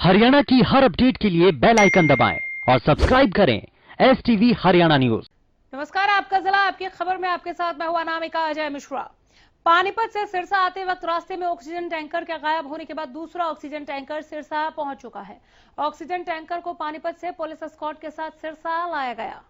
हरियाणा की हर अपडेट के लिए बेल आइकन दबाएं और सब्सक्राइब करें STV हरियाणा न्यूज। नमस्कार, आपका जिला आपकी खबर में आपके साथ मैं हूं अनामिका अजय मिश्रा। पानीपत से सिरसा आते वक्त रास्ते में ऑक्सीजन टैंकर के गायब होने के बाद दूसरा ऑक्सीजन टैंकर सिरसा पहुंच चुका है। ऑक्सीजन टैंकर को पानीपत से पुलिस एस्कॉर्ट के साथ सिरसा लाया गया।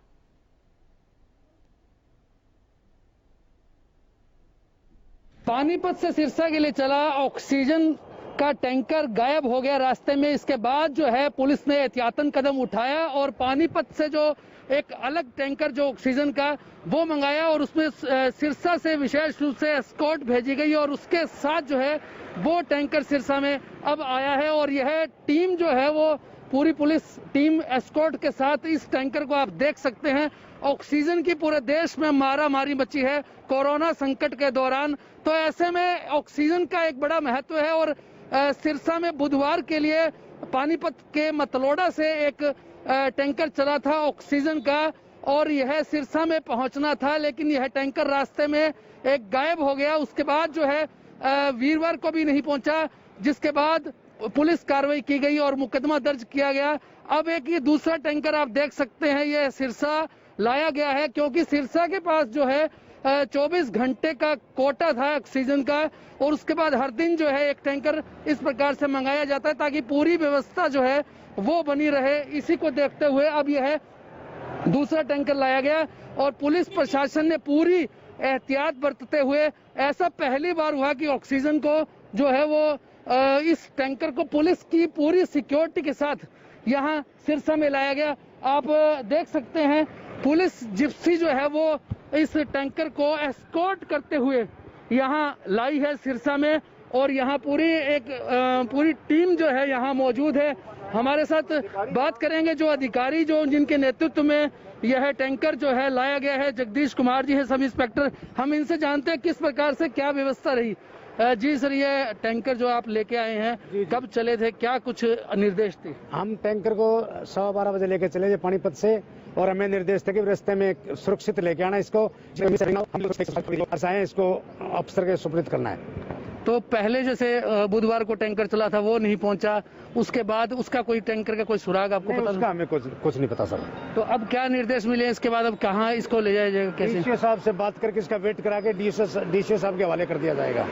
पानीपत से सिरसा के लिए चला ऑक्सीजन का टैंकर गायब हो गया रास्ते में। इसके बाद जो है पुलिस ने एहतियातन कदम उठाया और पानीपत से जो एक अलग टैंकर जो ऑक्सीजन का वो मंगाया और उसमें सिरसा से विशेष रूप से एस्कॉर्ट भेजी गई और उसके साथ जो है वो टैंकर सिरसा में अब आया है। और यह टीम जो है वो पूरी पुलिस टीम एस्कॉर्ट के साथ इस टैंकर को आप देख सकते हैं। ऑक्सीजन की पूरे देश में मारामारी मची है कोरोना संकट के दौरान, तो ऐसे में ऑक्सीजन का एक बड़ा महत्व है। और सिरसा में बुधवार के लिए पानीपत के मतलोड़ा से एक टैंकर चला था ऑक्सीजन का और यह सिरसा में पहुंचना था, लेकिन यह टैंकर रास्ते में एक गायब हो गया। उसके बाद जो है वीरवार को भी नहीं पहुंचा, जिसके बाद पुलिस कार्रवाई की गई और मुकदमा दर्ज किया गया। अब एक ये दूसरा टैंकर आप देख सकते हैं, यह सिरसा लाया गया है क्योंकि सिरसा के पास जो है 24 घंटे का कोटा था ऑक्सीजन का और उसके बाद हर दिन जो है एक टैंकर इस प्रकार से मंगाया जाता है ताकि पूरी व्यवस्था जो है वो बनी रहे। इसी को देखते हुए अब यह दूसरा टैंकर लाया गया और पुलिस प्रशासन ने पूरी एहतियात बरतते हुए, ऐसा पहली बार हुआ कि ऑक्सीजन को जो है वो इस टैंकर को पुलिस की पूरी सिक्योरिटी के साथ यहाँ सिरसा में लाया गया। आप देख सकते हैं पुलिस जिप्सी जो है वो इस टैंकर को एस्कॉर्ट करते हुए यहाँ लाई है सिरसा में और यहाँ पूरी टीम जो है यहाँ मौजूद है। हमारे साथ बात करेंगे जो अधिकारी जो जिनके नेतृत्व में यह टैंकर जो है लाया गया है। जगदीश कुमार जी है, सब इंस्पेक्टर। हम इनसे जानते हैं किस प्रकार से क्या व्यवस्था रही। जी सर, ये टैंकर जो आप लेके आए हैं कब चले थे, क्या कुछ निर्देश थे? हम टैंकर को 12:15 बजे लेके चले थे पानीपत से और हमें निर्देश थे कि रास्ते में सुरक्षित लेके आना इसको, इसको अफसर के सुपुर्द करना है। तो पहले जैसे बुधवार को टैंकर चला था वो नहीं पहुंचा, उसके बाद उसका कोई टैंकर का कोई सुराग आपको पता? उसका हमें कुछ नहीं पता सर। तो अब क्या निर्देश मिले इसके बाद, अब कहाँ इसको ले जाया जाएगा, कैसे? डीसीओ साहब से बात करके इसका वेट करा के डीसीओ साहब के हवाले कर दिया जाएगा।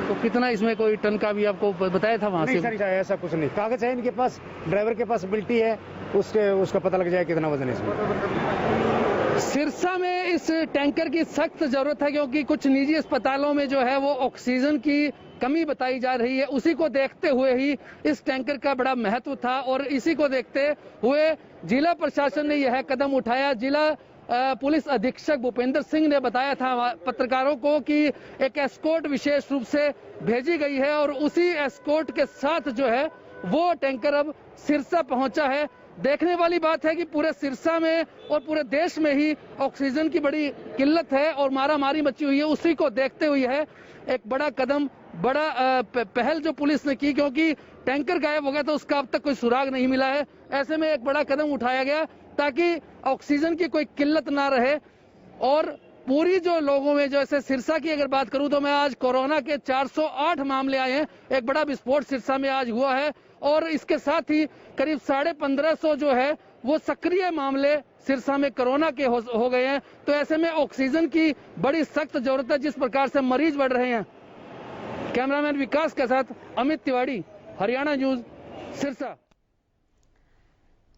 तो कितना इसमें कोई टन का भी आपको बताया था वहाँ से? नहीं सर, ऐसा कुछ नहीं। कागज है इनके पास, ड्राइवर के पास बिल्टी है, उसका पता लग जाए कितना वजन है इसमें। सिरसा में इस टैंकर की सख्त जरूरत है क्योंकि कुछ निजी अस्पतालों में जो है वो ऑक्सीजन की कमी बताई जा रही है। उसी को देखते हुए ही इस टैंकर का बड़ा महत्व था और इसी को देखते हुए जिला प्रशासन ने यह कदम उठाया। जिला पुलिस अधीक्षक भूपेंद्र सिंह ने बताया था पत्रकारों को कि एक एस्कॉर्ट विशेष रूप से भेजी गई है और उसी एस्कॉर्ट के साथ जो है वो टैंकर अब सिरसा पहुंचा है। देखने वाली बात है कि पूरे सिरसा में और पूरे देश में ही ऑक्सीजन की बड़ी किल्लत है और मारामारी मची हुई है। उसी को देखते हुए है एक बड़ा कदम, बड़ा पहल जो पुलिस ने की, क्योंकि टैंकर गायब हो गया तो उसका अब तक कोई सुराग नहीं मिला है। ऐसे में एक बड़ा कदम उठाया गया ताकि ऑक्सीजन की कोई किल्लत ना रहे। और पूरी जो लोगों में, जैसे सिरसा की अगर बात करूं तो मैं आज कोरोना के 408 मामले आए हैं। एक बड़ा विस्फोट सिरसा में आज हुआ है और इसके साथ ही करीब 1550 जो है वो सक्रिय मामले सिरसा में कोरोना के हो गए हैं। तो ऐसे में ऑक्सीजन की बड़ी सख्त जरूरत है जिस प्रकार से मरीज बढ़ रहे हैं। कैमरामैन विकास के साथ अमित तिवारी, हरियाणा न्यूज, सिरसा।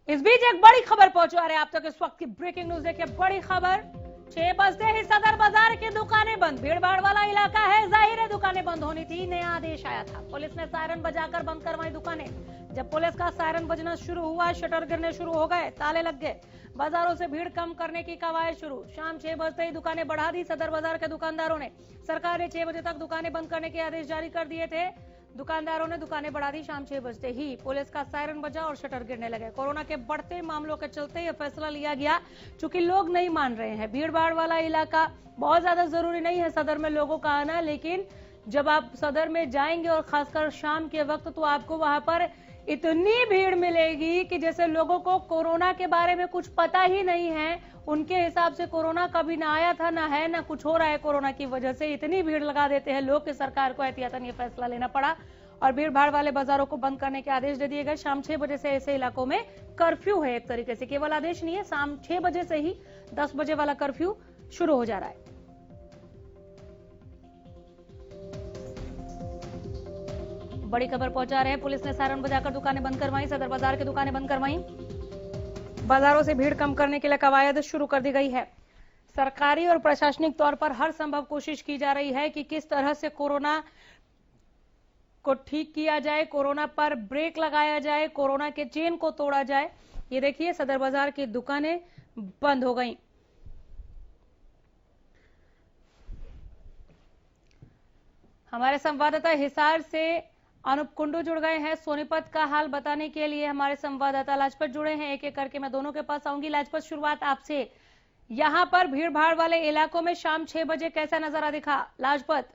इस बीच एक बड़ी खबर पहुंचा रहे आप तक इस वक्त की ब्रेकिंग न्यूज देखिए। बड़ी खबर, 6 बजते ही सदर बाजार की दुकानें बंद। भीड़ भाड़ वाला इलाका है, जाहिर है दुकानें बंद होनी थी। नया आदेश आया था, पुलिस ने सायरन बजाकर बंद करवाई दुकानें। जब पुलिस का सायरन बजना शुरू हुआ, शटर गिरने शुरू हो गए, ताले लग गए, बाजारों से भीड़ कम करने की कवायद शुरू। शाम 6 बजते ही दुकानें बढ़ा दी सदर बाजार के दुकानदारों ने। सरकार ने 6 बजे तक दुकानें बंद करने के आदेश जारी कर दिए थे। दुकानदारों ने दुकानें बढ़ा दी। शाम 6 बजते ही पुलिस का सायरन बजा और शटर गिरने लगे। कोरोना के बढ़ते मामलों के चलते यह फैसला लिया गया, चूंकि लोग नहीं मान रहे हैं। भीड़ भाड़ वाला इलाका, बहुत ज्यादा जरूरी नहीं है सदर में लोगों का आना, लेकिन जब आप सदर में जाएंगे और खासकर शाम के वक्त तो आपको वहां पर इतनी भीड़ मिलेगी कि जैसे लोगों को कोरोना के बारे में कुछ पता ही नहीं है। उनके हिसाब से कोरोना कभी ना आया था, ना है, ना कुछ हो रहा है। कोरोना की वजह से इतनी भीड़ लगा देते हैं लोग कि सरकार को एहतियातन ये फैसला लेना पड़ा और भीड़ भाड़ वाले बाजारों को बंद करने के आदेश दे दिए गए। शाम 6 बजे से ऐसे इलाकों में कर्फ्यू है। एक तरीके से केवल आदेश नहीं है, शाम 6 बजे से ही 10 बजे वाला कर्फ्यू शुरू हो जा रहा है। बड़ी खबर पहुंचा रहे हैं, पुलिस ने सायरन बजाकर दुकानें बंद करवाई, सदर बाजार की दुकानें बंद करवाई। बाजारों से भीड़ कम करने के लिए कवायद शुरू कर दी गई है। सरकारी और प्रशासनिक तौर पर हर संभव कोशिश की जा रही है कि किस तरह से कोरोना को ठीक किया जाए, कोरोना पर ब्रेक लगाया जाए, कोरोना के चेन को तोड़ा जाए। ये देखिए, सदर बाजार की दुकानें बंद हो गई। हमारे संवाददाता हिसार से अनुप कुंडू जुड़ गए हैं सोनीपत का हाल बताने के लिए। हमारे संवाददाता लाजपत जुड़े हैं, एक एक करके मैं दोनों के पास आऊंगी। लाजपत, शुरुआत आपसे। यहां पर भीड़ भाड़ वाले इलाकों में शाम 6 बजे कैसा नजारा दिखा? लाजपत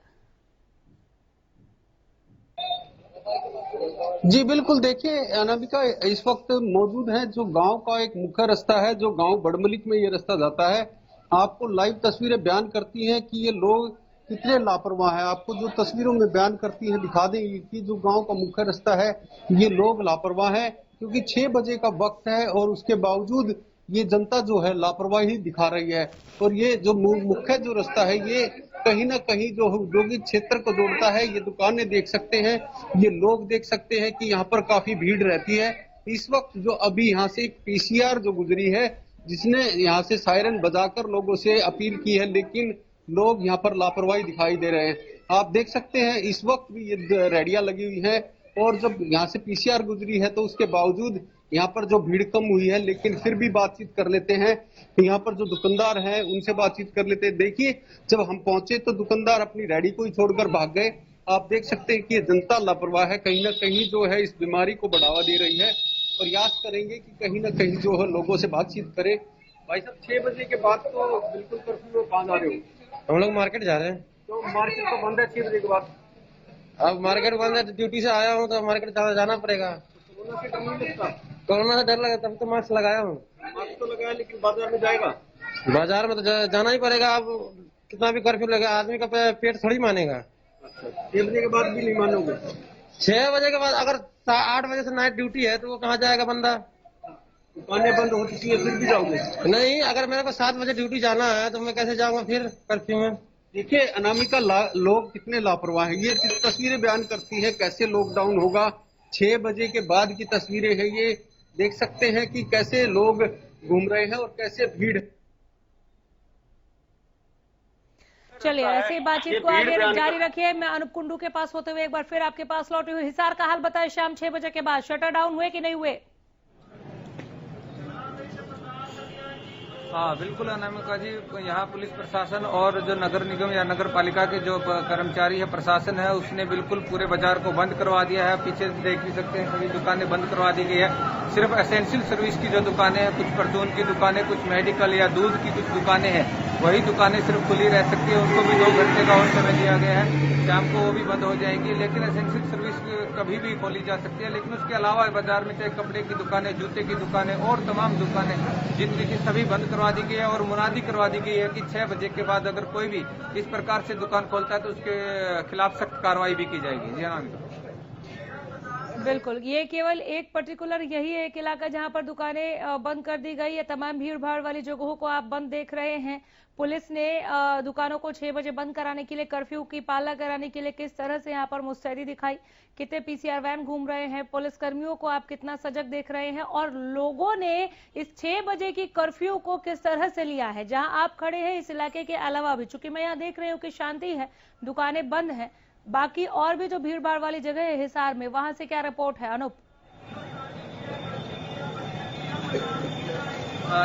जी बिल्कुल, देखिए अनामिका, इस वक्त मौजूद है जो गांव का एक मुख्य रास्ता है, जो गांव बड़मलिक में ये रास्ता जाता है। आपको लाइव तस्वीरें बयान करती हैं कि ये लोग कितने लापरवाह है। आपको जो तस्वीरों में बयान करती है दिखा दें कि जो गांव का मुख्य रास्ता है ये लोग लापरवाह है, क्योंकि 6 बजे का वक्त है और उसके बावजूद ये जनता जो है लापरवाही दिखा रही है। और ये जो मुख्य जो रास्ता है ये कहीं ना कहीं जो औद्योगिक क्षेत्र को जोड़ता है। ये दुकानें देख सकते हैं, ये लोग देख सकते हैं कि यहाँ पर काफी भीड़ रहती है। इस वक्त जो अभी यहाँ से एक पीसीआर जो गुजरी है, जिसने यहाँ से सायरन बजाकर लोगों से अपील की है, लेकिन लोग यहाँ पर लापरवाही दिखाई दे रहे हैं। आप देख सकते हैं इस वक्त भी ये रेडियां लगी हुई है और जब यहाँ से पीसीआर गुजरी है तो उसके बावजूद यहाँ पर जो भीड़ कम हुई है, लेकिन फिर भी बातचीत कर लेते हैं। यहाँ पर जो दुकानदार हैं उनसे बातचीत कर लेते हैं। देखिए, जब हम पहुंचे तो दुकानदार अपनी रेडी को ही छोड़कर भाग गए। आप देख सकते हैं कि जनता लापरवाह है, कहीं ना कहीं जो है इस बीमारी को बढ़ावा दे रही है। प्रयास करेंगे कि कहीं ना कहीं जो है लोगों से बातचीत करें। भाई साहब, 6 बजे के बाद तो बिल्कुल कर्फ्यू में कहाँ जा रहे हो? हम लोग मार्केट जा रहे हैं। तो मार्केट तो बंद है 6 बजे के बाद। अब मार्केट बंद है, ड्यूटी से आया हूँ तो मार्केट जाना पड़ेगा। कोरोना से डर नहीं लगता? कोरोना से डर लगा तब तो मास्क लगाया हूँ। मास्क तो लगाया, लेकिन बाजार में जाएगा? बाजार में तो जाना ही पड़ेगा। अब कितना भी कर्फ्यू लगे, आदमी का पेट थोड़ी मानेगा। 6 बजे के बाद भी नहीं मानोगे? 6 बजे के बाद अगर 8 बजे से नाइट ड्यूटी है तो वो कहाँ जाएगा बंदा? दुकानें बंद हो चुकी है, फिर भी जाओगे? नहीं, अगर मेरे को 7 बजे ड्यूटी जाना है तो मैं कैसे जाऊंगा फिर कर्फ्यू में? देखिए अनामिका, लोग कितने लापरवाह हैं। ये तस्वीरें बयान करती है कैसे लॉकडाउन होगा। 6 बजे के बाद की तस्वीरें हैं, ये देख सकते हैं कि कैसे लोग घूम रहे हैं और कैसे भीड़। चलिए, ऐसे ही बातचीत को आगे जारी रखिए। मैं अनुप कुंडू के पास होते हुए एक बार फिर आपके पास लौटी हुई। हिसार का हाल बताए, शाम 6 बजे के बाद शटर डाउन हुए कि नहीं हुए? हाँ बिल्कुल अनामिका जी, यहाँ पुलिस प्रशासन और जो नगर निगम या नगर पालिका के जो कर्मचारी है, प्रशासन है, उसने बिल्कुल पूरे बाजार को बंद करवा दिया है। पीछे देख भी सकते हैं, सभी दुकानें बंद करवा दी गई है। सिर्फ एसेंशियल सर्विस की जो दुकानें हैं, कुछ परचून की दुकानें, कुछ मेडिकल या दूध की कुछ दुकानें हैं, वही दुकानें सिर्फ खुली रह सकती है। उनको भी 2 घंटे का और समय दिया गया है, शाम को वो भी बंद हो जाएंगी। लेकिन एसेंशियल सर्विस कभी भी खोली जा सकती है। लेकिन उसके अलावा बाजार में चाहे कपड़े की दुकानें, जूते की दुकानें और तमाम दुकानें जितनी की सभी बंद करवा दी गई है। और मुनादी करवा दी गई है कि 6 बजे के बाद अगर कोई भी इस प्रकार से दुकान खोलता है तो उसके खिलाफ सख्त कार्रवाई भी की जाएगी। जी हाँ, बिल्कुल, ये केवल एक पर्टिकुलर यही एक इलाका जहां पर दुकानें बंद कर दी गई है। तमाम भीड़ भाड़ वाली जगहों को आप बंद देख रहे हैं। पुलिस ने दुकानों को 6 बजे बंद कराने के लिए, कर्फ्यू की पालना कराने के लिए किस तरह से यहां पर मुस्तैदी दिखाई, कितने पीसीआर वैन घूम रहे हैं, पुलिस कर्मियों को आप कितना सजग देख रहे हैं और लोगों ने इस 6 बजे की कर्फ्यू को किस तरह से लिया है। जहां आप खड़े हैं इस इलाके के अलावा भी, चूंकि मैं यहाँ देख रही हूँ कि शांति है, दुकानें बंद है, बाकी और भी जो भीड़ भाड़ वाली जगह है हिसार में, वहां से क्या रिपोर्ट है अनुप?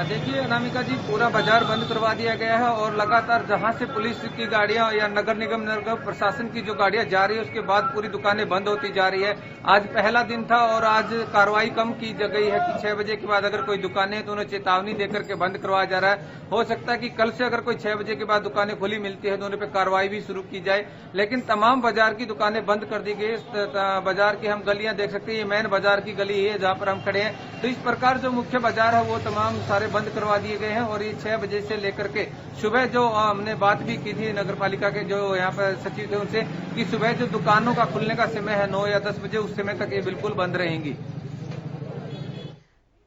देखिए अनामिका जी, पूरा बाजार बंद करवा दिया गया है और लगातार जहां से पुलिस की गाड़ियां या नगर निगम नगर प्रशासन की जो गाड़ियां जा रही है उसके बाद पूरी दुकानें बंद होती जा रही है। आज पहला दिन था और आज कार्रवाई कम की गई है कि 6 बजे के बाद अगर कोई दुकानें तो उन्हें चेतावनी देकर के बंद करवाया जा रहा है। हो सकता है कि कल से अगर कोई 6 बजे के बाद दुकानें खुली मिलती है तो उन्हें पे कार्रवाई भी शुरू की जाए। लेकिन तमाम बाजार की दुकानें बंद कर दी गई। बाजार की हम गलियां देख सकते हैं, ये मेन बाजार की गली है जहां पर हम खड़े हैं। तो इस प्रकार जो मुख्य बाजार है वो तमाम सारे बंद करवा दिए गए हैं और ये 6 बजे से लेकर के सुबह जो हमने बात भी की थी नगर पालिका के जो यहाँ पर सचिव थे उनसे कि सुबह जो दुकानों का खुलने का समय है 9 या 10 बजे, उस समय तक ये बिल्कुल बंद रहेंगी।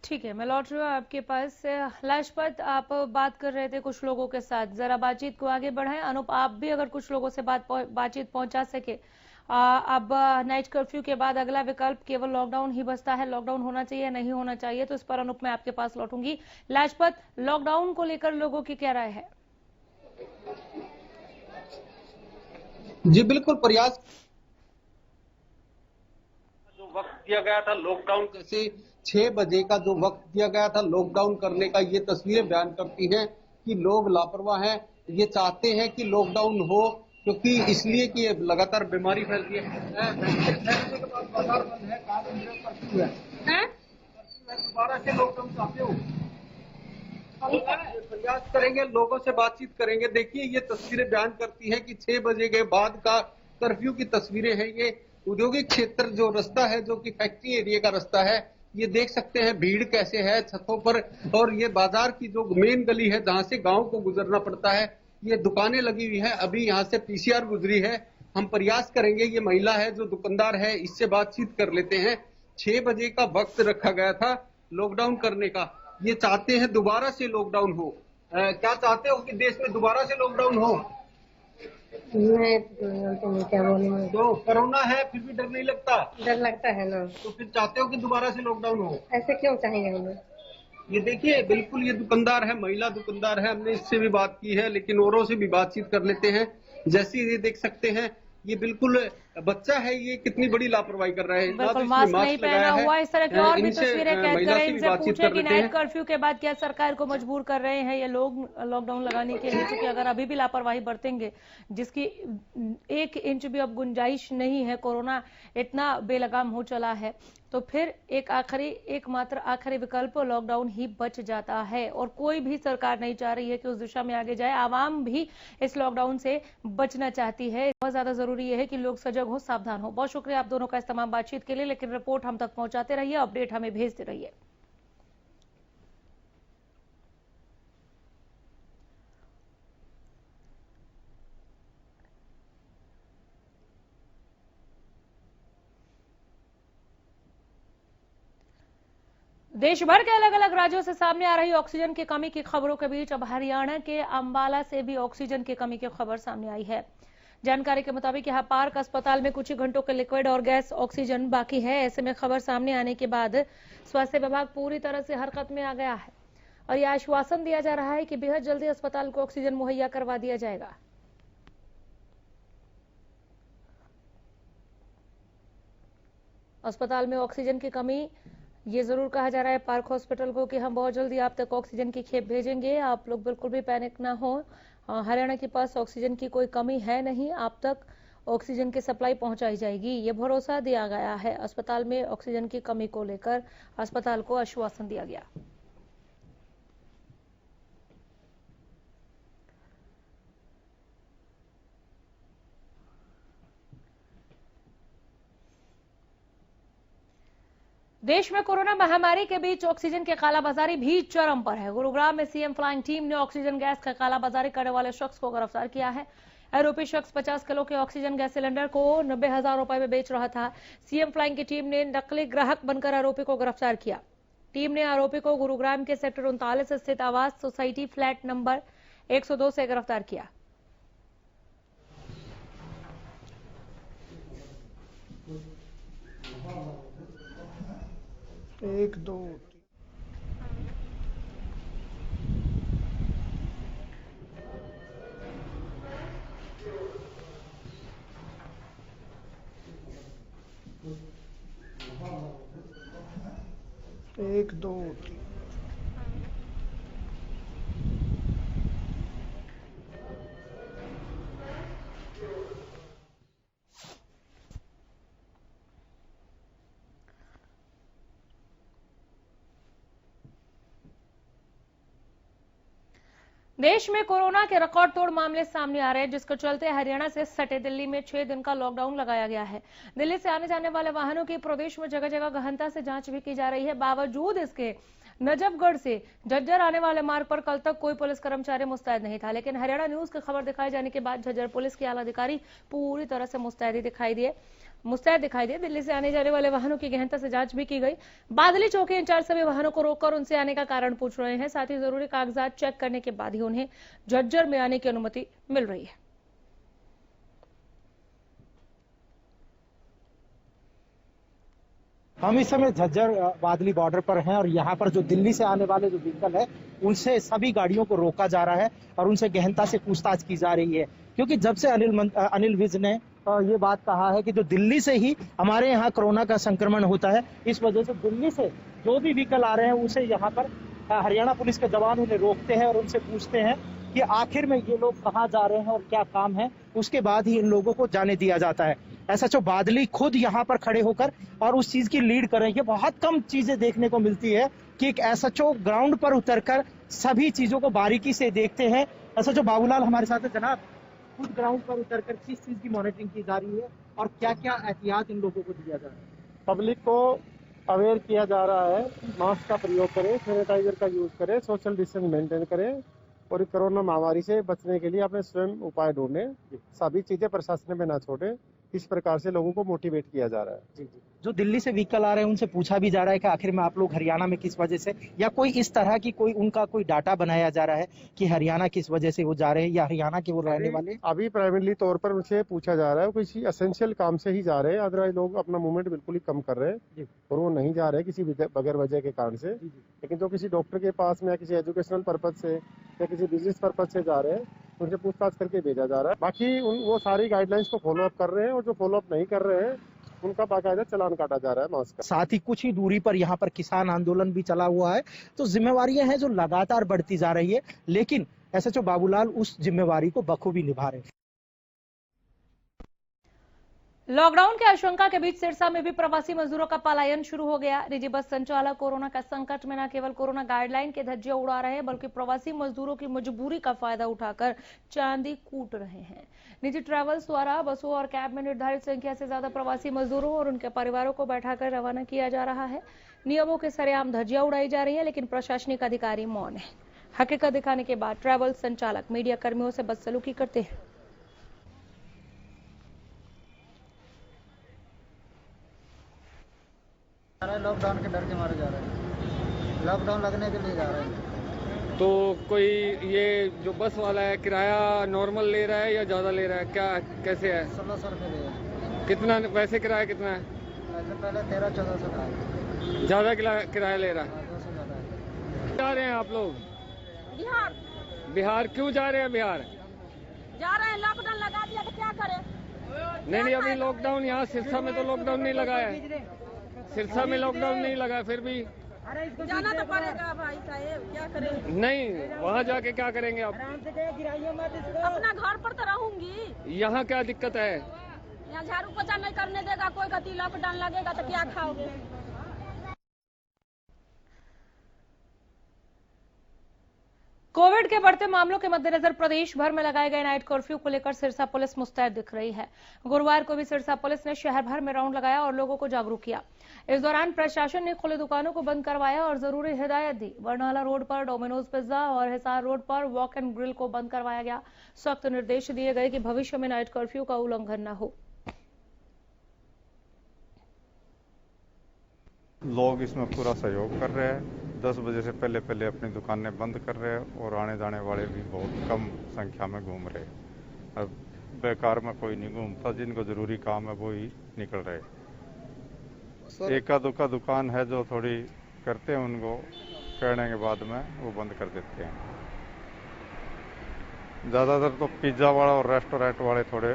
ठीक है, मैं लौट रही हूँ आपके पास। लाजपत, आप बात कर रहे थे कुछ लोगों के साथ, जरा बातचीत को आगे बढ़ाएं। अनूप, आप भी अगर कुछ लोगों से बातचीत पहुंचा सके। अब नाइट कर्फ्यू के बाद अगला विकल्प केवल लॉकडाउन ही बचता है। लॉकडाउन होना चाहिए, नहीं होना चाहिए, तो इस पर अनूप मैं आपके पास लौटूंगी। लाजपत, लॉकडाउन को लेकर लोगों की क्या राय है? जी बिल्कुल, प्रयास जो वक्त दिया गया था लॉकडाउन, जैसे 6 बजे का जो वक्त दिया गया था लॉकडाउन करने का, ये तस्वीरें बयान करती हैं कि लोग लापरवाह हैं। ये चाहते हैं कि लॉकडाउन हो, क्योंकि इसलिए कि ये लगातार बीमारी फैलती है। बाजार बंद है, कर्फ्यू है, दोबारा से लॉकडाउन चाहते हो? प्रयास करेंगे, लोगों से बातचीत करेंगे। देखिए, ये तस्वीरें बयान करती हैं कि 6 बजे के बाद का कर्फ्यू की तस्वीरें हैं। ये औद्योगिक क्षेत्र जो रास्ता है, जो कि फैक्ट्री एरिया का रास्ता है, ये देख सकते हैं भीड़ कैसे है छतों पर। और ये बाजार की जो मेन गली है जहां से गांव को गुजरना पड़ता है, ये दुकानें लगी हुई है। अभी यहाँ से पीसीआर गुजरी है। हम प्रयास करेंगे, ये महिला है जो दुकानदार है, इससे बातचीत कर लेते हैं। 6 बजे का वक्त रखा गया था लॉकडाउन करने का। ये चाहते हैं दोबारा से लॉकडाउन हो। क्या चाहते हो कि देश में दोबारा से लॉकडाउन हो? मैं तो क्या बोलूं, तो कोरोना है फिर भी डर नहीं लगता? डर लगता है ना। तो फिर चाहते हो कि दोबारा से लॉकडाउन हो? ऐसे क्यों चाहेंगे हम लोग? ये देखिए, बिल्कुल ये दुकानदार है, महिला दुकानदार है। हमने इससे भी बात की है, लेकिन औरों से भी बातचीत कर लेते हैं। जैसे ये देख सकते हैं, ये बिल्कुल बच्चा है, ये कितनी बड़ी लापरवाही कर रहा है। बिल्कुल मास्क नहीं पहना हुआ। इस तरह की और भी तस्वीरें कैद करें, इनसे पूछे कि नाइट कर्फ्यू के बाद क्या सरकार को मजबूर कर रहे हैं ये लोग लॉकडाउन लगाने के लिए, क्योंकि अगर अभी भी लापरवाही बरतेंगे, जिसकी 1 इंच भी अब गुंजाइश नहीं है, कोरोना इतना बेलगाम हो चला है, तो फिर एकमात्र आखिरी विकल्प लॉकडाउन ही बच जाता है। और कोई भी सरकार नहीं चाह रही है कि उस दिशा में आगे जाए। आवाम भी इस लॉकडाउन से बचना चाहती है। बहुत ज्यादा जरूरी है कि लोग सजग हो, सावधान हो। बहुत शुक्रिया आप दोनों का इस तमाम बातचीत के लिए, लेकिन रिपोर्ट हम तक पहुंचाते रहिए, अपडेट हमें भेजते रहिए। देश भर के अलग अलग राज्यों से सामने आ रही ऑक्सीजन की कमी की खबरों के बीच अब हरियाणा के अंबाला से भी ऑक्सीजन की कमी की खबर सामने आई है। जानकारी के मुताबिक यहां पार्क अस्पताल में कुछ ही घंटों के लिक्विड और गैस ऑक्सीजन बाकी है। ऐसे में खबर सामने आने के बाद स्वास्थ्य विभाग पूरी तरह से हरकत में आ गया है और यह आश्वासन दिया जा रहा है कि बेहद जल्दी अस्पताल को ऑक्सीजन मुहैया करवा दिया जाएगा। अस्पताल में ऑक्सीजन की कमी, ये जरूर कहा जा रहा है पार्क हॉस्पिटल को कि हम बहुत जल्दी आप तक ऑक्सीजन की खेप भेजेंगे, आप लोग बिल्कुल भी पैनिक ना हो। हरियाणा के पास ऑक्सीजन की कोई कमी है नहीं, आप तक ऑक्सीजन की सप्लाई पहुंचाई जाएगी, ये भरोसा दिया गया है। अस्पताल में ऑक्सीजन की कमी को लेकर अस्पताल को आश्वासन दिया गया। देश में कोरोना महामारी के बीच ऑक्सीजन की कालाबाजारी भी चरम पर है। गुरुग्राम में सीएम फ्लाइंग टीम ने ऑक्सीजन गैस का कालाबाजारी करने वाले शख्स को गिरफ्तार किया है। आरोपी शख्स 50 किलो के ऑक्सीजन गैस सिलेंडर को 90,000 रुपए में बेच रहा था। सीएम फ्लाइंग की टीम ने नकली ग्राहक बनकर आरोपी को गिरफ्तार किया। टीम ने आरोपी को गुरुग्राम के सेक्टर 39 स्थित आवास सोसाइटी फ्लैट नंबर 102 से गिरफ्तार किया। एक दो एक दो देश में कोरोना के रिकॉर्ड तोड़ मामले सामने आ रहे हैं, जिसके चलते हरियाणा से सटे दिल्ली में 6 दिन का लॉकडाउन लगाया गया है। दिल्ली से आने जाने वाले वाहनों की प्रदेश में जगह जगह गहनता से जांच भी की जा रही है। बावजूद इसके नजफगढ़ से झज्जर आने वाले मार्ग पर कल तक कोई पुलिस कर्मचारी मुस्तैद नहीं था, लेकिन हरियाणा न्यूज की खबर दिखाए जाने के बाद झज्जर पुलिस के आला अधिकारी पूरी तरह से मुस्तैद दिखाई दिए। दिल्ली से आने जाने वाले वाहनों की गहनता से जांच भी की गई। बादली चौकी इंचार्ज सभी वाहनों को रोककर उनसे आने का कारण पूछ रहे हैं। साथ ही जरूरी कागजात चेक करने के बाद ही उन्हें झज्जर में आने की अनुमति मिल रही है। हम इस समय झज्जर बादली बॉर्डर पर हैं और यहाँ पर जो दिल्ली से आने वाले जो व्हीकल है उनसे सभी गाड़ियों को रोका जा रहा है और उनसे गहनता से पूछताछ की जा रही है, क्योंकि जब से अनिल विज ने ये बात कहा है कि जो दिल्ली से ही हमारे यहाँ कोरोना का संक्रमण होता है, इस वजह से दिल्ली से जो भी व्हीकल आ रहे हैं उसे यहाँ पर हरियाणा पुलिस के जवान उन्हें रोकते हैं और उनसे पूछते हैं कि आखिर में ये लोग कहाँ जा रहे हैं और क्या काम है। उसके बाद ही इन लोगों को जाने दिया जाता है। एसएचओ बादली खुद यहाँ पर खड़े होकर और उस चीज की लीड कर रहे हैं। बहुत कम चीजें देखने को मिलती है कि एक एसएचओ ग्राउंड पर उतरकर सभी चीजों को बारीकी से देखते हैं। एसएचओ बाबूलाल हमारे साथ है। जनाब, खुद ग्राउंड पर उतरकर किस चीज की मॉनिटरिंग की जा रही है और क्या क्या एहतियात इन लोगों को दिया जा रहा है? पब्लिक को अवेयर किया जा रहा है, मास्क का प्रयोग करें, सैनिटाइजर का यूज करें, सोशल डिस्टेंस मेंटेन करें और कोरोना महामारी से बचने के लिए अपने स्वयं उपाय ढूंढें। सभी चीजें प्रशासन में ना छोड़ें। इस प्रकार से लोगों को मोटिवेट किया जा रहा है। जी। जो दिल्ली से व्हीकल आ रहे हैं उनसे पूछा भी जा रहा है कि आखिर में आप लोग हरियाणा में किस वजह से, या कोई इस तरह की कोई डाटा बनाया जा रहा है कि हरियाणा किस वजह से वो जा रहे हैं या हरियाणा के वो रहने वाले? अभी प्राइमरी तौर पर उनसे पूछा जा रहा है, किसी एसेंशियल काम से ही जा रहे हैं, अदरवाइज लोग अपना मूवमेंट बिल्कुल ही कम कर रहे हैं और वो नहीं जा रहे किसी बगैर वजह के कारण से। लेकिन जो किसी डॉक्टर के पास में या किसी एजुकेशनल पर्पज से या किसी बिजनेस पर्पज से जा रहे हैं उनसे पूछताछ करके भेजा जा रहा है। बाकी वो सारी गाइडलाइंस को फॉलो अप कर रहे हैं और जो फॉलो अप नहीं कर रहे हैं उनका बाकायदा चालान काटा जा रहा है मास्क का। साथ ही कुछ ही दूरी पर यहाँ पर किसान आंदोलन भी चला हुआ है। तो जिम्मेवारियां हैं जो लगातार बढ़ती जा रही है, लेकिन एसएचओ बाबूलाल उस जिम्मेवारी को बखूबी निभा रहे हैं। लॉकडाउन की आशंका के बीच सिरसा में भी प्रवासी मजदूरों का पलायन शुरू हो गया। निजी बस संचालक कोरोना का संकट में न केवल कोरोना गाइडलाइन के धज्जियां उड़ा रहे हैं, बल्कि प्रवासी मजदूरों की मजबूरी का फायदा उठाकर चांदी कूट रहे हैं। निजी ट्रैवल्स द्वारा बसों और कैब में निर्धारित संख्या से ज्यादा प्रवासी मजदूरों और उनके परिवारों को बैठाकर रवाना किया जा रहा है। नियमों के सरेआम धज्जियां उड़ाई जा रही है, लेकिन प्रशासनिक अधिकारी मौन है। हकीकत दिखाने के बाद ट्रैवल संचालक मीडिया कर्मियों से बदसलूकी करते हैं। लॉकडाउन के डर के मारे जा रहे हैं, लॉकडाउन लगने के लिए जा रहे हैं। तो कोई ये जो बस वाला है किराया नॉर्मल ले रहा है या ज्यादा ले रहा है, क्या कैसे है? 1600 रुपये ले रहा है। कितना वैसे किराया कितना है? वैसे पहले 1300-1400 था। ज्यादा किराया ले रहा है? 200 ज्यादा है। जा रहे हैं आप लोग बिहार? बिहार क्यों जा रहे हैं? बिहार जा रहे हैं, लॉकडाउन लगा दिया तो क्या करें? नहीं, अभी लॉकडाउन यहाँ सिरसा में तो लॉकडाउन नहीं लगा है। सिरसा में लॉकडाउन नहीं लगा, फिर भी जाना तो पड़ेगा भाई साहब, क्या करें? नहीं, वहाँ जाके क्या करेंगे आप? अपना घर पर तो रहूंगी। यहाँ क्या दिक्कत है? यहाँ झाड़ू पोछा नहीं करने देगा कोई, गति लॉकडाउन लगेगा तो क्या खाओगे? कोविड के बढ़ते मामलों के मद्देनजर प्रदेश भर में लगाए गए नाइट कर्फ्यू को लेकर सिरसा पुलिस मुस्तैद दिख रही है। गुरुवार को भी सिरसा पुलिस ने शहर भर में राउंड लगाया और लोगों को जागरूक किया। इस दौरान प्रशासन ने खुली दुकानों को बंद करवाया और जरूरी हिदायत दी। बरनाला रोड पर डोमिनोज पिज्जा और हिसार रोड पर वॉक एंड ग्रिल को बंद करवाया गया। सख्त निर्देश दिए गए कि भविष्य में नाइट कर्फ्यू का उल्लंघन न हो। लोग इसमें पूरा सहयोग कर रहे हैं। 10 बजे से पहले अपनी दुकानें बंद कर रहे हैं और आने जाने वाले भी बहुत कम संख्या में घूम रहे हैं। अब बेकार में कोई नहीं घूमता, जिनको जरूरी काम है वो ही निकल रहे। एका दुका दुकान है जो थोड़ी करते हैं, उनको कहने के बाद में वो बंद कर देते हैं। ज्यादातर तो पिज्जा वाला और रेस्टोरेंट वाले थोड़े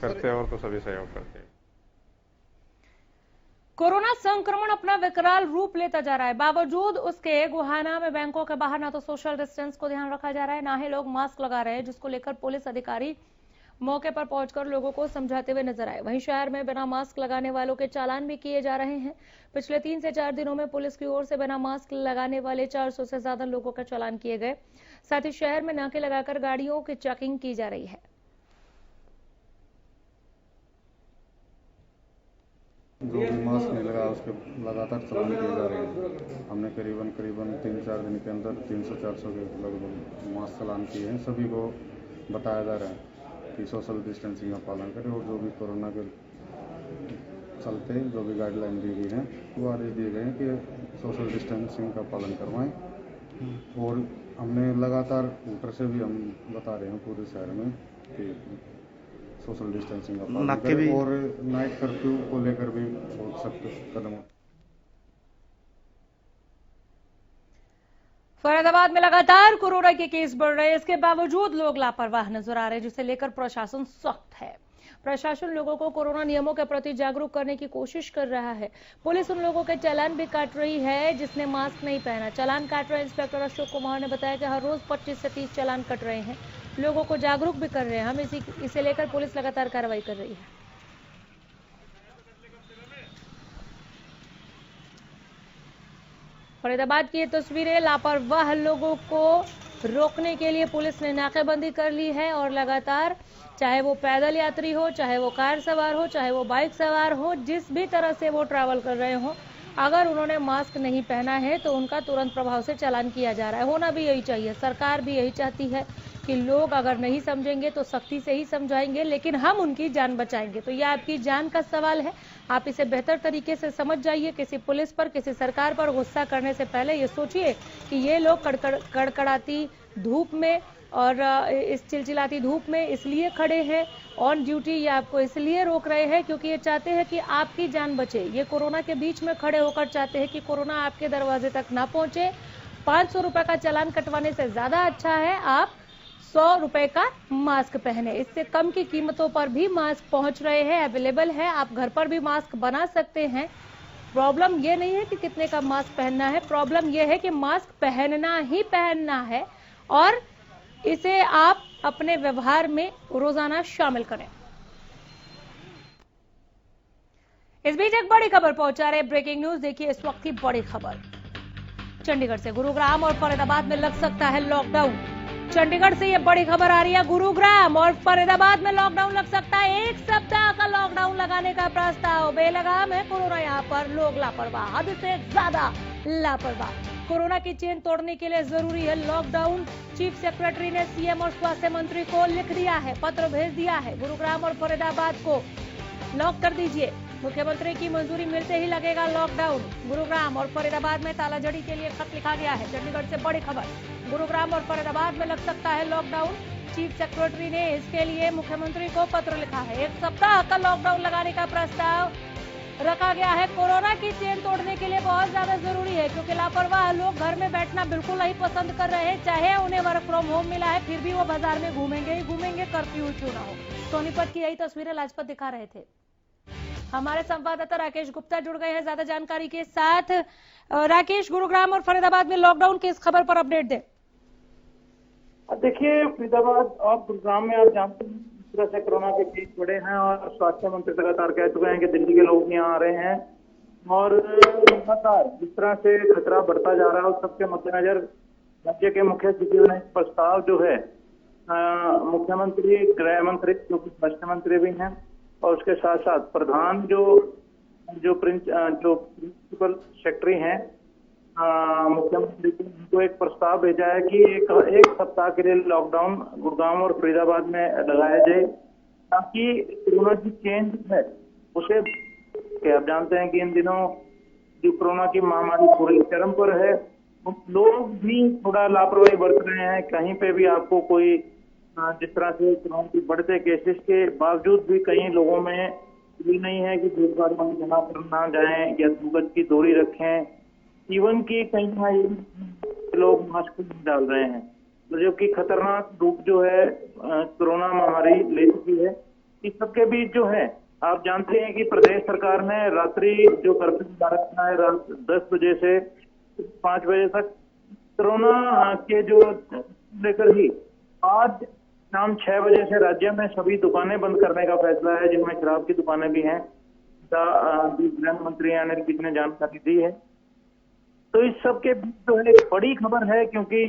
करते हैं और तो सभी सहयोग करते हैं। कोरोना संक्रमण अपना विकराल रूप लेता जा रहा है। बावजूद उसके गुहाना में बैंकों के बाहर ना तो सोशल डिस्टेंस को ध्यान रखा जा रहा है, ना ही लोग मास्क लगा रहे हैं, जिसको लेकर पुलिस अधिकारी मौके पर पहुंचकर लोगों को समझाते हुए नजर आए। वहीं शहर में बिना मास्क लगाने वालों के चालान भी किए जा रहे हैं। पिछले 3 से 4 दिनों में पुलिस की ओर से बिना मास्क लगाने वाले 400 से ज्यादा लोगों का चालान किए गए। साथ ही शहर में नाके लगाकर गाड़ियों की चेकिंग की जा रही है। जो भी मास्क नहीं लगा उसके लगातार चालान किए जा रहे हैं। हमने करीबन 3-4 दिन के अंदर 300-400 के लगभग मास्क चालान किए हैं। सभी को बताया जा रहा है कि सोशल डिस्टेंसिंग का पालन करें और जो भी कोरोना के चलते जो भी गाइडलाइन दी गई है वो आदेश दिए गए हैं कि सोशल डिस्टेंसिंग का पालन करवाएं। और हमने लगातार ऊपर से भी हम बता रहे हैं पूरे शहर में कि सोशल डिस्टेंसिंग का पालन करें और नाइट कर्फ्यू को लेकर भी बहुत सख्त कदम। फरीदाबाद में लगातार कोरोना के केस बढ़ रहे हैं। इसके बावजूद लोग लापरवाह नजर आ रहे हैं, जिसे लेकर प्रशासन सख्त है। प्रशासन लोगों को कोरोना नियमों के प्रति जागरूक करने की कोशिश कर रहा है। पुलिस उन लोगों के चालान भी काट रही है जिसने मास्क नहीं पहना। चालान काट रहे इंस्पेक्टर अशोक कुमार ने बताया कि हर रोज 25 से 30 चालान कट रहे हैं। लोगों को जागरूक भी कर रहे हैं। हम इसे लेकर पुलिस लगातार कार्रवाई कर रही है। फरीदाबाद की ये तस्वीरें, लापरवाह लोगों को रोकने के लिए पुलिस ने नाकेबंदी कर ली है और लगातार, चाहे वो पैदल यात्री हो, चाहे वो कार सवार हो, चाहे वो बाइक सवार हो, जिस भी तरह से वो ट्रैवल कर रहे हो, अगर उन्होंने मास्क नहीं पहना है तो उनका तुरंत प्रभाव से चालान किया जा रहा है। होना भी यही चाहिए। सरकार भी यही चाहती है कि लोग अगर नहीं समझेंगे तो सख्ती से ही समझाएंगे, लेकिन हम उनकी जान बचाएंगे। तो यह आपकी जान का सवाल है। आप इसे बेहतर तरीके से समझ जाइए। किसी पुलिस पर, किसी सरकार पर गुस्सा करने से पहले ये सोचिए कि ये लोग कड़कड़ाती धूप में और इस चिलचिलाती धूप में इसलिए खड़े हैं ऑन ड्यूटी, ये आपको इसलिए रोक रहे हैं क्योंकि ये चाहते हैं कि आपकी जान बचे। ये कोरोना के बीच में खड़े होकर चाहते हैं कि कोरोना आपके दरवाजे तक ना पहुंचे। 500 रुपए का चालान कटवाने से ज्यादा अच्छा है आप 100 रुपए का मास्क पहने। इससे कम की कीमतों पर भी मास्क पहुंच रहे हैं, अवेलेबल है। आप घर पर भी मास्क बना सकते हैं। प्रॉब्लम ये नहीं है कि कितने का मास्क पहनना है, प्रॉब्लम ये है कि मास्क पहनना ही पहनना है और इसे आप अपने व्यवहार में रोजाना शामिल करें। इस बीच एक बड़ी खबर पहुंचा रहे ब्रेकिंग न्यूज। देखिए इस वक्त की बड़ी खबर। चंडीगढ़ से गुरुग्राम और फरीदाबाद में लग सकता है लॉकडाउन। चंडीगढ़ से ये बड़ी खबर आ रही है। गुरुग्राम और फरीदाबाद में लॉकडाउन लग सकता है। 1 सप्ताह का लॉकडाउन लगाने का प्रस्ताव। बेलगाम है कोरोना, यहाँ पर लोग लापरवाह, हद से ज्यादा लापरवाह। कोरोना की चेन तोड़ने के लिए जरूरी है लॉकडाउन। चीफ सेक्रेटरी ने सीएम और स्वास्थ्य मंत्री को लिख दिया है, पत्र भेज दिया है। गुरुग्राम और फरीदाबाद को लॉक कर दीजिए। मुख्यमंत्री की मंजूरी मिलते ही लगेगा लॉकडाउन। गुरुग्राम और फरीदाबाद में तालाजड़ी के लिए खत लिखा गया है। चंडीगढ़ से बड़ी खबर। गुरुग्राम और फरीदाबाद में लग सकता है लॉकडाउन। चीफ सेक्रेटरी ने इसके लिए मुख्यमंत्री को पत्र लिखा है। 1 सप्ताह का लॉकडाउन लगाने का प्रस्ताव रखा गया है। कोरोना की चेन तोड़ने के लिए बहुत ज्यादा जरूरी है क्योंकि लापरवाह लोग घर में बैठना बिल्कुल नहीं पसंद कर रहे हैं। चाहे उन्हें वर्क फ्रॉम होम मिला है फिर भी वो बाजार में घूमेंगे ही घूमेंगे, कर्फ्यू क्यों ना हो। सोनीपत की यही तस्वीरें लाजपत दिखा रहे थे। हमारे संवाददाता राकेश गुप्ता जुड़ गए हैं ज्यादा जानकारी के साथ। राकेश, गुरुग्राम और फरीदाबाद में लॉकडाउन की इस खबर पर अपडेट दें। देखिए फरीदाबाद और गुरुग्राम में आप जानते हैं जिस तरह से कोरोना के केस बढ़े हैं और स्वास्थ्य मंत्री लगातार कह चुके हैं कि दिल्ली के लोग यहाँ आ रहे हैं और लगातार जिस तरह से खतरा बढ़ता जा रहा है उस सबके मद्देनजर राज्य के मुख्य सचिव ने प्रस्ताव जो है मुख्यमंत्री, गृह मंत्री जो स्वास्थ्य मंत्री भी हैं और उसके साथ साथ प्रधान जो प्रिंसिपल सेक्रेटरी हैं मुख्यमंत्री को एक प्रस्ताव भेजा है कि एक सप्ताह के लिए लॉकडाउन गुड़गांव और फरीदाबाद में लगाया जाए ताकि कोरोना की चेन है उसे। आप जानते हैं कि इन दिनों जो कोरोना की महामारी पूरी चरम पर है, लोग भी थोड़ा लापरवाही बरत रहे हैं। कहीं पे भी आपको कोई जिस तरह से कोरोना के बढ़ते केसेस के बावजूद भी कई लोगों में ये नहीं है कि भीड़-भाड़ में जमा कर ना जाएं या 2 गज की दूरी रखें। इवन की कहीं लोग मास्क नहीं डाल रहे हैं, तो जो कि खतरनाक रूप जो है कोरोना महामारी ले चुकी है। इस सबके बीच जो है आप जानते हैं कि प्रदेश सरकार ने रात्रि जो कर्फ्यू रखा है रात 10 बजे से 5 बजे तक कोरोना के जो लेकर ही आज शाम 6 बजे से राज्य में सभी दुकानें बंद करने का फैसला है, जिनमें शराब की दुकानें भी हैं। गृह मंत्री अनिल विज ने जानकारी दी है। तो इस सब के बीच जो है एक बड़ी खबर है, क्योंकि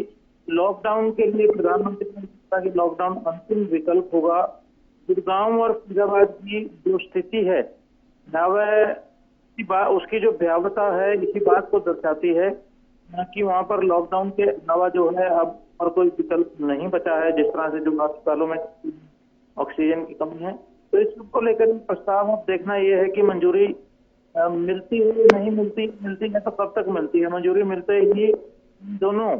लॉकडाउन के लिए प्रधानमंत्री ने कहा कि लॉकडाउन अंतिम विकल्प होगा। गुड़गांव और फरीदाबाद की जो स्थिति है उसकी जो भयावहता है इसी बात को दर्शाती है कि वहां पर लॉकडाउन के अलावा जो है अब और कोई विकल्प नहीं बचा है। जिस तरह से जो अस्पतालों में ऑक्सीजन की कमी है, तो इस सबको लेकर प्रस्ताव अब देखना यह है कि मंजूरी मिलती है नहीं मिलती है तो कब तक मिलती है। मंजूरी मिलते ही दोनों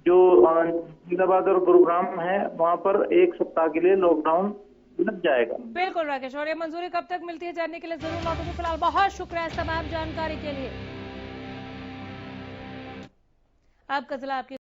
जो फरीदाबाद और गुरुग्राम है वहां पर 1 सप्ताह के लिए लॉकडाउन लग जाएगा। बिल्कुल राकेश, और ये मंजूरी कब तक मिलती है जानने के लिए जरूर लौटूंगी। फिलहाल बहुत शुक्रिया इस तमाम जानकारी के लिए। आपका जिला आपकी